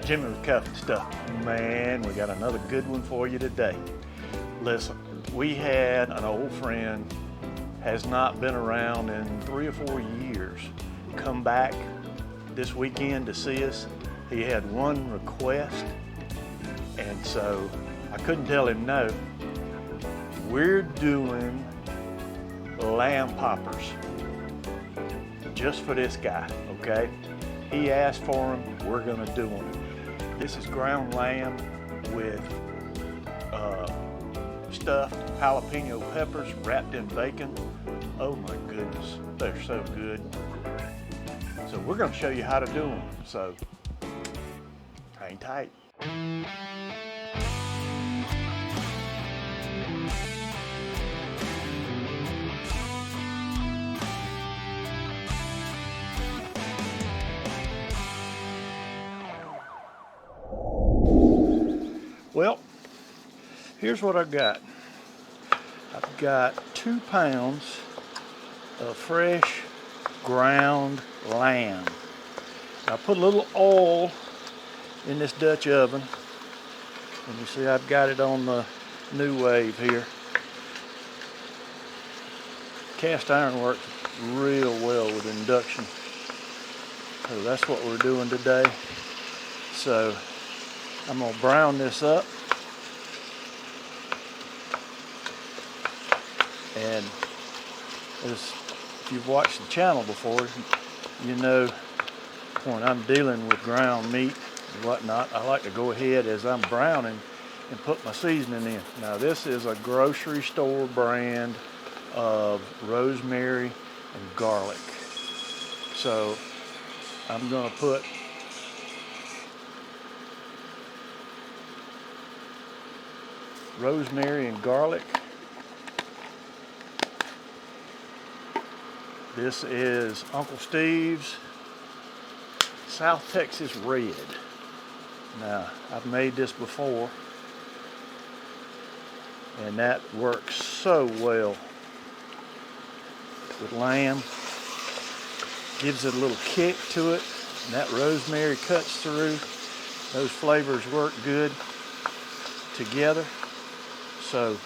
Jimmy with Catholic Stuff. Man, we got another good one for you today. Listen, we had an old friend, has not been around in 3 or 4 years, come back this weekend to see us. He had one request, and so I couldn't tell him no. We're doing lamb poppers just for this guy, okay? He asked for them, we're gonna do them. This is ground lamb with stuffed jalapeno peppers wrapped in bacon. Oh my goodness, they're so good. So we're gonna show you how to do them, so hang tight. Well, here's what I've got. I've got 2 pounds of fresh ground lamb. I put a little oil in this Dutch oven, and you see I've got it on the new wave here. Cast iron works real well with induction, so that's what we're doing today. So I'm gonna brown this up, and if you've watched the channel before, you know when I'm dealing with ground meat and whatnot, I like to go ahead as I'm browning and put my seasoning in. Now this is a grocery store brand of rosemary and garlic. So I'm gonna put rosemary and garlic. This is Uncle Steve's South Texas Red. Now, I've made this before, and that works so well with lamb. Gives it a little kick to it, and that rosemary cuts through. Those flavors work good together. So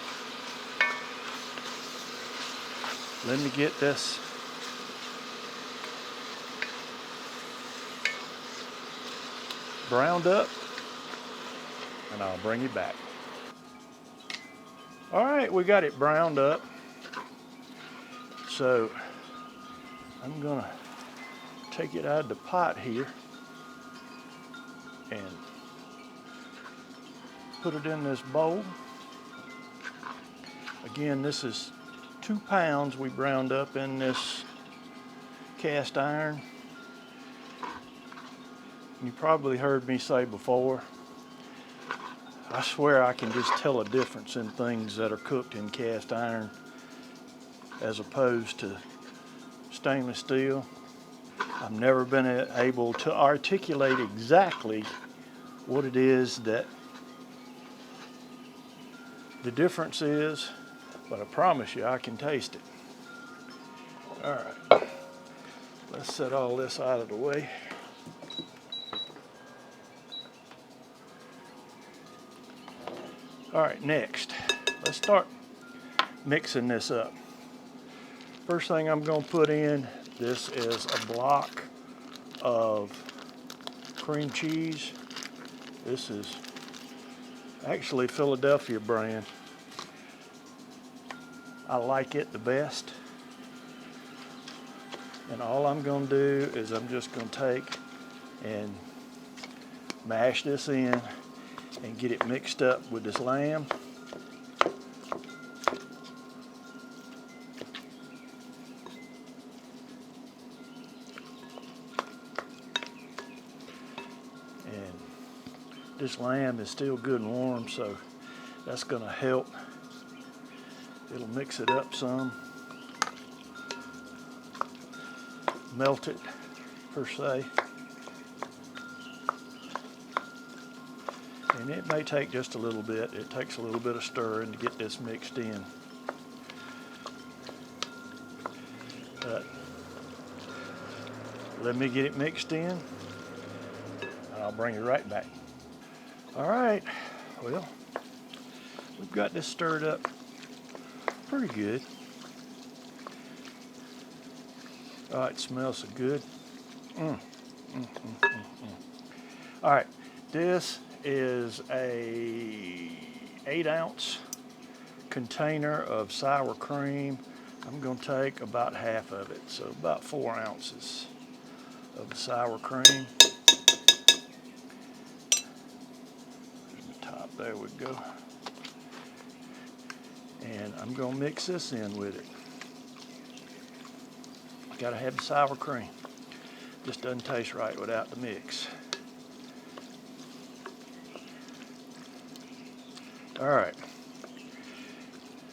let me get this browned up, and I'll bring you back. All right, we got it browned up. So I'm gonna take it out of the pot here and put it in this bowl. Again, this is 2 pounds we browned up in this cast iron. You probably heard me say before, I swear I can just tell a difference in things that are cooked in cast iron as opposed to stainless steel. I've never been able to articulate exactly what it is that the difference is, but I promise you I can taste it. All right, let's set all this out of the way. All right, next, let's start mixing this up. First thing I'm gonna put in, this is a block of cream cheese. This is actually Philadelphia brand. I like it the best. And all I'm gonna do is I'm just gonna take and mash this in and get it mixed up with this lamb. And this lamb is still good and warm, so that's gonna help. It'll mix it up some, melt it per se. And it may take just a little bit. It takes a little bit of stirring to get this mixed in. But let me get it mixed in. I'll bring you right back. All right, well, we've got this stirred up pretty good. Oh, it smells so good. All right, this is a 8-ounce container of sour cream. I'm going to take about half of it, so about 4 ounces of the sour cream. Top, there we go. And I'm going to mix this in with it. Got to have the sour cream. Just doesn't taste right without the mix. All right.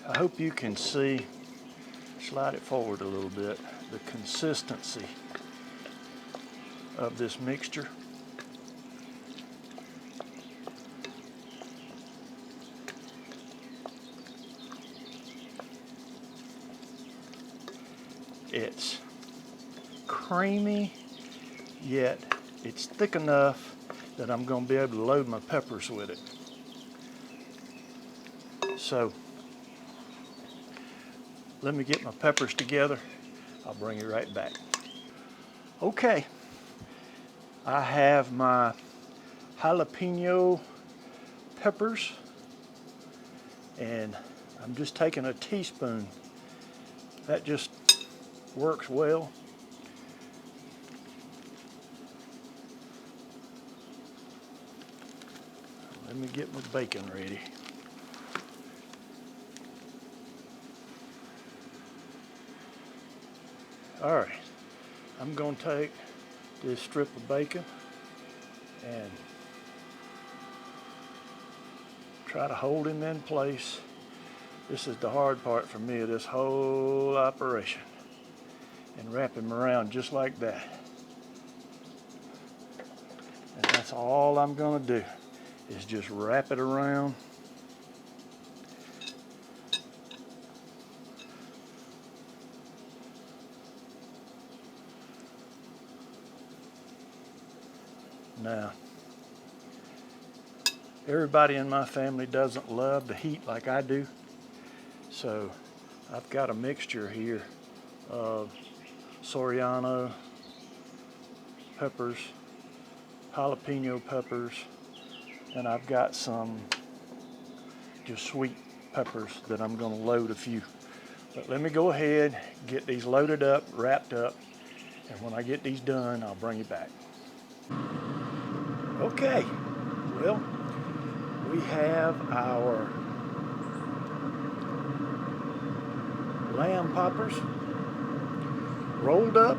I hope you can see, slide it forward a little bit, the consistency of this mixture. It's creamy, yet it's thick enough that I'm going to be able to load my peppers with it. So let me get my peppers together. I'll bring you right back. Okay, I have my jalapeno peppers, and I'm just taking a teaspoon. That just works well. Let me get my bacon ready. All right, I'm going to take this strip of bacon and try to hold him in place. This is the hard part for me of this whole operation. And wrap him around just like that. And that's all I'm going to do, is just wrap it around. Now, everybody in my family doesn't love the heat like I do, so I've got a mixture here of Soriano peppers, jalapeno peppers, and I've got some just sweet peppers that I'm going to load a few. But let me go ahead, get these loaded up, wrapped up, and when I get these done, I'll bring you back. Okay, well, we have our lamb poppers rolled up.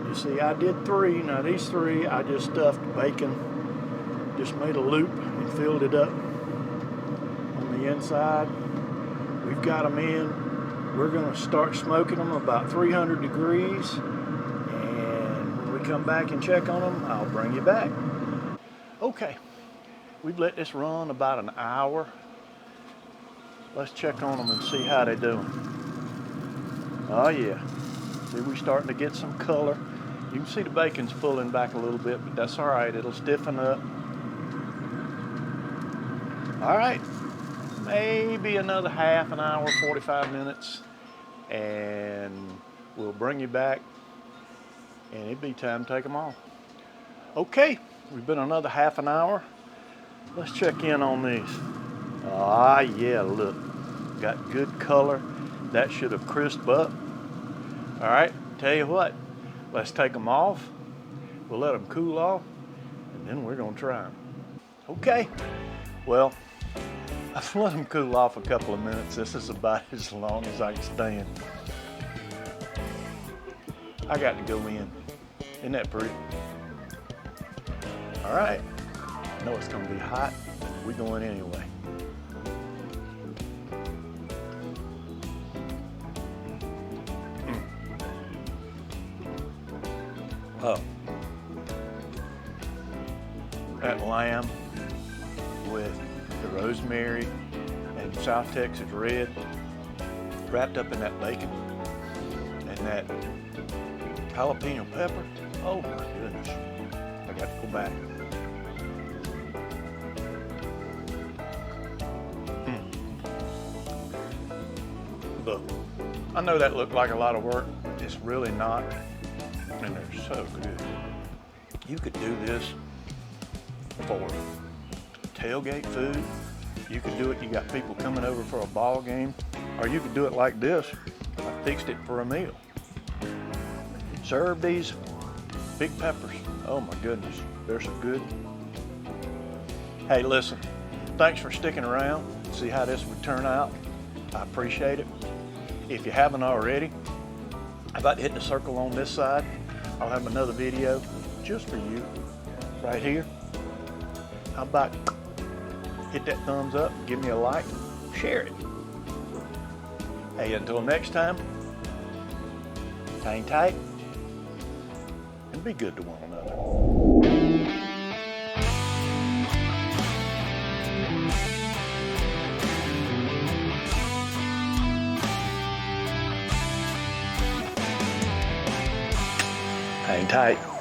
You see, I did 3. Now these 3, I just stuffed bacon, just made a loop and filled it up on the inside. We've got them in. We're going to start smoking them about 300 degrees. And when we come back and check on them, I'll bring you back. Okay, we've let this run about an hour. Let's check on them and see how they're doing. Oh yeah. See, we're starting to get some color. You can see the bacon's pulling back a little bit, but that's all right. It'll stiffen up. All right, maybe another half an hour, 45 minutes, and we'll bring you back, and it'll be time to take them off. Okay, we've been another half an hour. Let's check in on these. Ah, yeah, look, got good color. That should have crisped up. All right, tell you what, let's take them off. We'll let them cool off, and then we're gonna try them. Okay, well, I've let them cool off a couple of minutes. This is about as long as I can stand. I got to go in. Isn't that pretty? All right, I know it's gonna be hot. We're going anyway. Oh, that lamb with the rosemary and South Texas red wrapped up in that bacon and that jalapeno pepper. Oh my goodness. I got to go back. Look, I know that looked like a lot of work. It's really not, and they're so good. You could do this for tailgate food. You could do it, you got people coming over for a ball game, or you could do it like this. I fixed it for a meal. Serve these big peppers. Oh my goodness, they're so good. Hey, listen, thanks for sticking around. See how this would turn out. I appreciate it. If you haven't already, how about hitting the circle on this side? I'll have another video just for you right here. How about hit that thumbs up, give me a like, share it. Hey, until next time, hang tight and be good to one another. Hang tight.